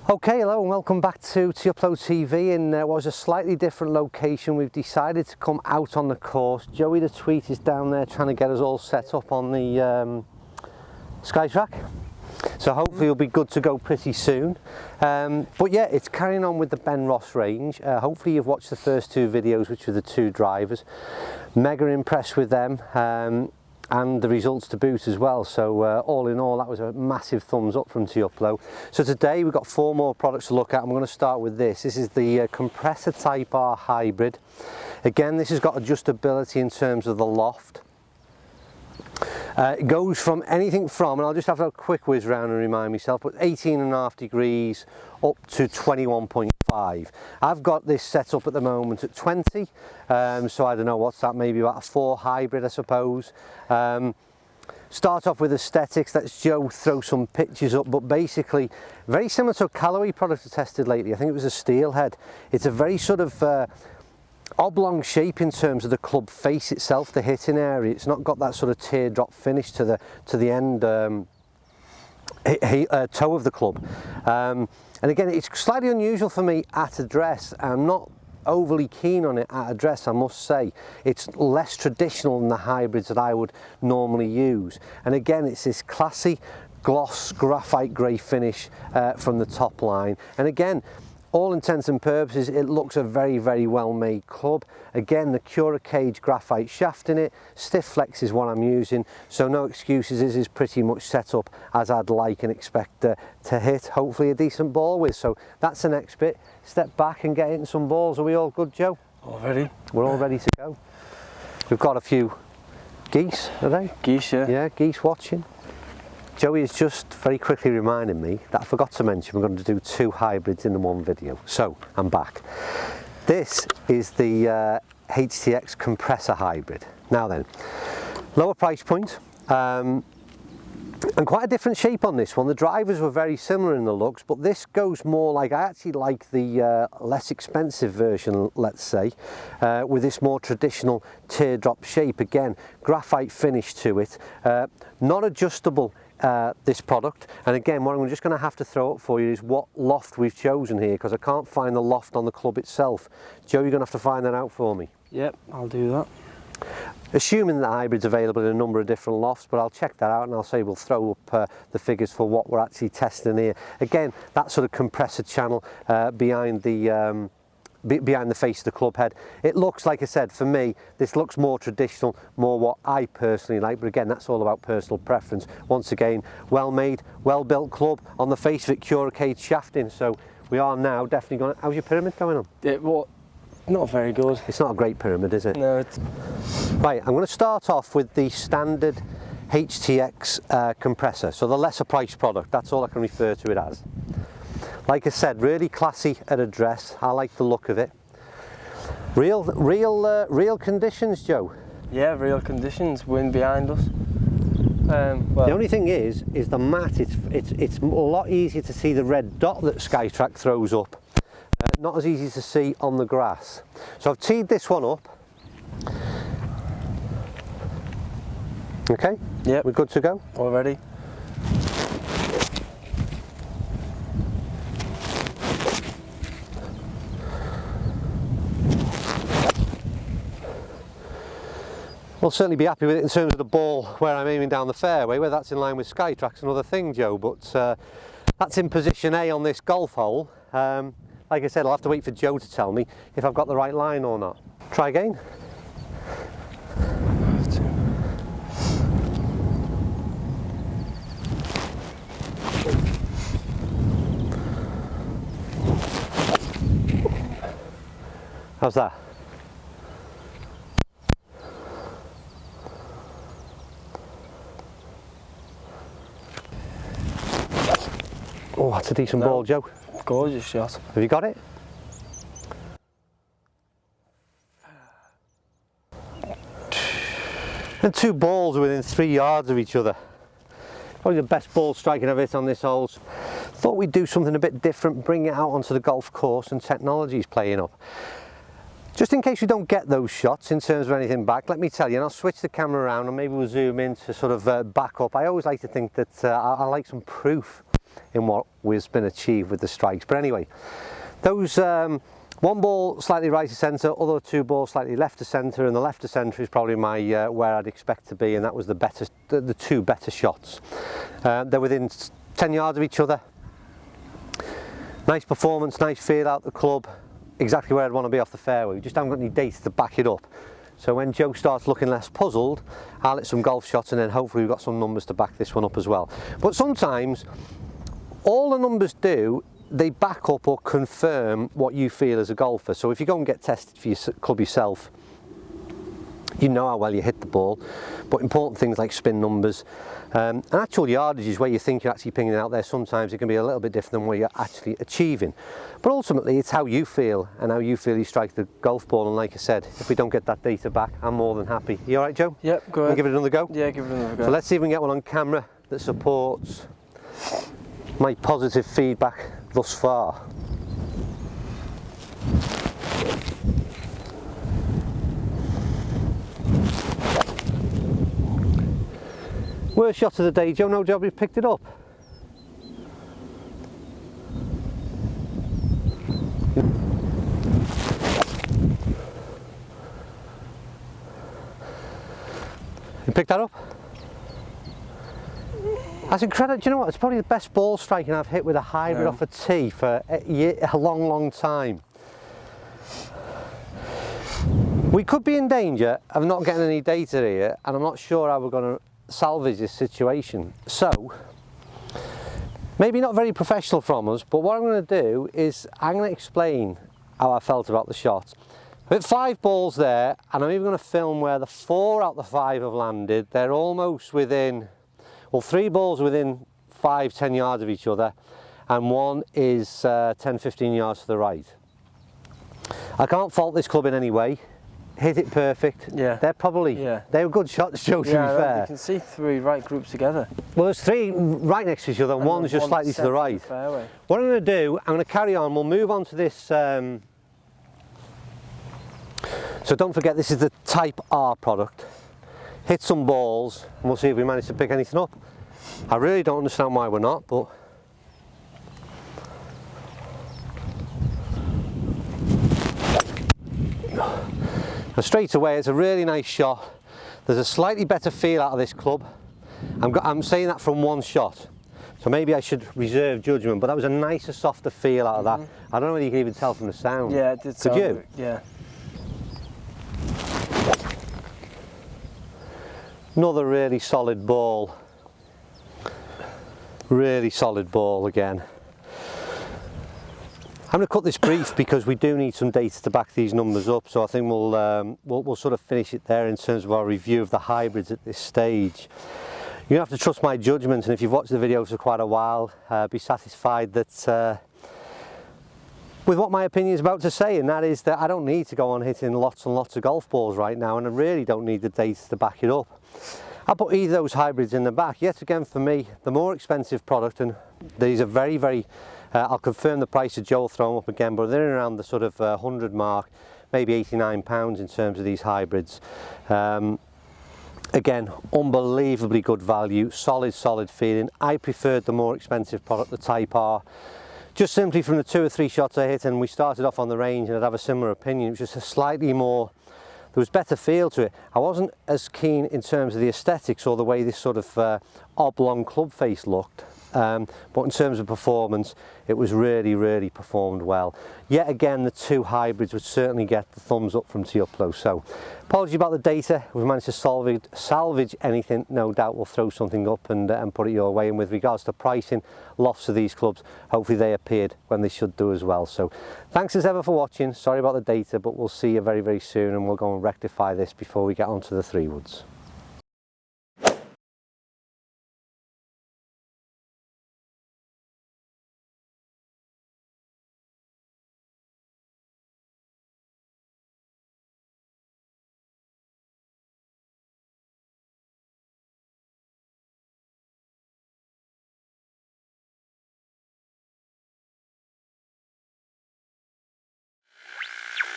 Okay, hello and welcome back to Upload TV in what was a slightly different location. We've decided to come out on the course. Joey the Tweet is down there trying to get us all set up on the Skytrack. So hopefully it'll be good to go pretty soon. But yeah, it's carrying on with the Benross range. Hopefully you've watched the first two videos, which were the two drivers. Mega impressed with them. And the results to boot as well, so all in all that was a massive thumbs up from Upload. So today we've got four more products to look at and we're going to start with this. This is the Compressor Type R hybrid. Again, this has got adjustability in terms of the loft. It goes from anything from, and I'll just have a quick whiz round and remind myself, but 18.5 degrees up to 21.5. I've got this set up at the moment at 20, so I don't know what's that, maybe about a 4 hybrid I suppose. Start off with aesthetics, let's Joe throw some pictures up, but basically very similar to a Callaway product I tested lately. I think it was a Steelhead. It's a very sort of oblong shape in terms of the club face itself, the hitting area. It's not got that sort of teardrop finish to the end toe of the club. And again, it's slightly unusual for me at address. I'm not overly keen on it at address, I must say. It's less traditional than the hybrids that I would normally use. And again, it's this classy gloss graphite grey finish from the top line. And again, all intents and purposes, it looks a very, very well made club. Again, the Cura Cage graphite shaft in it, stiff flex is what I'm using, so no excuses. This is pretty much set up as I'd like and expect to hit hopefully a decent ball with. So that's the next bit. Step back and get hitting some balls. Are we all good, Joe? All ready? We're all ready to go. We've got a few geese, are they? Geese, yeah. Yeah, geese watching. Joey is just very quickly reminding me that I forgot to mention we're going to do 2 hybrids in one video. So I'm back. This is the HTX Compressor hybrid. Now then, lower price point and quite a different shape on this one. The drivers were very similar in the looks, but this goes more like, I actually like the less expensive version, let's say, with this more traditional teardrop shape. Again, graphite finish to it, not adjustable. This product, and again what I'm just going to have to throw up for you is what loft we've chosen here, because I can't find the loft on the club itself. Joe, you're going to have to find that out for me. Yep, I'll do that. Assuming the hybrid's available in a number of different lofts, but I'll check that out and I'll say we'll throw up the figures for what we're actually testing here. Again, that sort of compressor channel behind the face of the club head. It looks, like I said, for me, this looks more traditional, more what I personally like, but again, that's all about personal preference. Once again, well made, well built club. On the face of it, Cura Cage shafting, so we are now definitely going to... How's your pyramid going on? Not very good. It's not a great pyramid, is it? No, it's... Right, I'm going to start off with the standard HTX compressor, so the lesser price product, that's all I can refer to it as. Like I said, really classy at address. I like the look of it. Real conditions, Joe. Yeah, real conditions. Wind behind us. Well, the only thing is the mat. It's a lot easier to see the red dot that Skytrack throws up. Not as easy to see on the grass. So I've teed this one up. Okay. Yep. We're good to go. All ready. We'll certainly be happy with it in terms of the ball where I'm aiming down the fairway, whether that's in line with Skytrack's another thing, Joe, but that's in position A on this golf hole. Like I said, I'll have to wait for Joe to tell me if I've got the right line or not. Try again. How's that? Oh, that's a decent ball, Joe. Gorgeous shot. Have you got it? And 2 balls are within 3 yards of each other. Probably the best ball striking I've hit on this hole. Thought we'd do something a bit different, bring it out onto the golf course, and technology's playing up. Just in case we don't get those shots in terms of anything back, let me tell you, and I'll switch the camera around and maybe we'll zoom in to sort of back up. I always like to think that I like some proof in what has been achieved with the strikes. But anyway, those one ball slightly right to centre, other two balls slightly left to centre, and the left to centre is probably my where I'd expect to be, and that was the two better shots. They're within 10 yards of each other. Nice performance, nice feel out the club, exactly where I'd want to be off the fairway. We just haven't got any data to back it up. So when Joe starts looking less puzzled, I'll hit some golf shots, and then hopefully we've got some numbers to back this one up as well. But sometimes all the numbers do, they back up or confirm what you feel as a golfer. So if you go and get tested for your club yourself, you know how well you hit the ball, but important things like spin numbers and actual yardage is where you think you're actually pinging it out there. Sometimes it can be a little bit different than what you're actually achieving, but ultimately it's how you feel and how you feel you strike the golf ball. And like I said, if we don't get that data back, I'm more than happy. You all right, Joe? Yep, go ahead. Give it another go? Yeah, give it another go. So let's see if we can get one on camera that supports my positive feedback thus far. Worst shot of the day, Joe. No job, you've picked it up. You picked that up? That's incredible. Do you know what? It's probably the best ball striking I've hit with a hybrid off a tee for a long time. We could be in danger of not getting any data here, and I'm not sure how we're going to salvage this situation. So, maybe not very professional from us, but what I'm going to do is I'm going to explain how I felt about the shot. I hit 5 balls there, and I'm even going to film where the 4 out of the 5 have landed. They're almost within, well, 3 balls within 5-10 yards of each other, and one is 10-15 yards to the right. I can't fault this club in any way. Hit it perfect. Yeah. They're probably, they were good shots, Joe, to be fair. You can see 3 right groups together. Well, there's 3 right next to each other, and one's just slightly to the right. What I'm going to do, I'm going to carry on, we'll move on to this. So don't forget, this is the Type R product. Hit some balls, and we'll see if we manage to pick anything up. I really don't understand why we're not, but and straight away, it's a really nice shot. There's a slightly better feel out of this club. I'm saying that from one shot, so maybe I should reserve judgment, but that was a nicer, softer feel out of that. I don't know whether you can even tell from the sound. Yeah, it did sound. Could you? Yeah. Another really solid ball. Really solid ball again. I'm going to cut this brief because we do need some data to back these numbers up, so I think we'll sort of finish it there in terms of our review of the hybrids at this stage. You have to trust my judgment, and if you've watched the videos for quite a while, be satisfied that with what my opinion is about to say, and that is that I don't need to go on hitting lots and lots of golf balls right now, and I really don't need the data to back it up. I'll put either of those hybrids in the back. Yet again, for me, the more expensive product, and these are very I'll confirm the price of Joe will throw them up again, but they're around the sort of 100 mark, maybe £89 in terms of these hybrids. Again, unbelievably good value, solid feeling. I preferred the more expensive product, the Type R, just simply from the 2 or 3 shots I hit, and we started off on the range, and I'd have a similar opinion. It was just a slightly more, there was better feel to it. I wasn't as keen in terms of the aesthetics or the way this sort of oblong club face looked. But in terms of performance, it was really performed well. Yet again, the 2 hybrids would certainly get the thumbs up from Tee Upload. So apologies about the data. If we've managed to salvage anything, no doubt we'll throw something up and put it your way. And with regards to pricing, lofts of these clubs, hopefully they appeared when they should do as well. So thanks as ever for watching. Sorry about the data, but we'll see you very soon, and we'll go and rectify this before we get onto the 3 woods.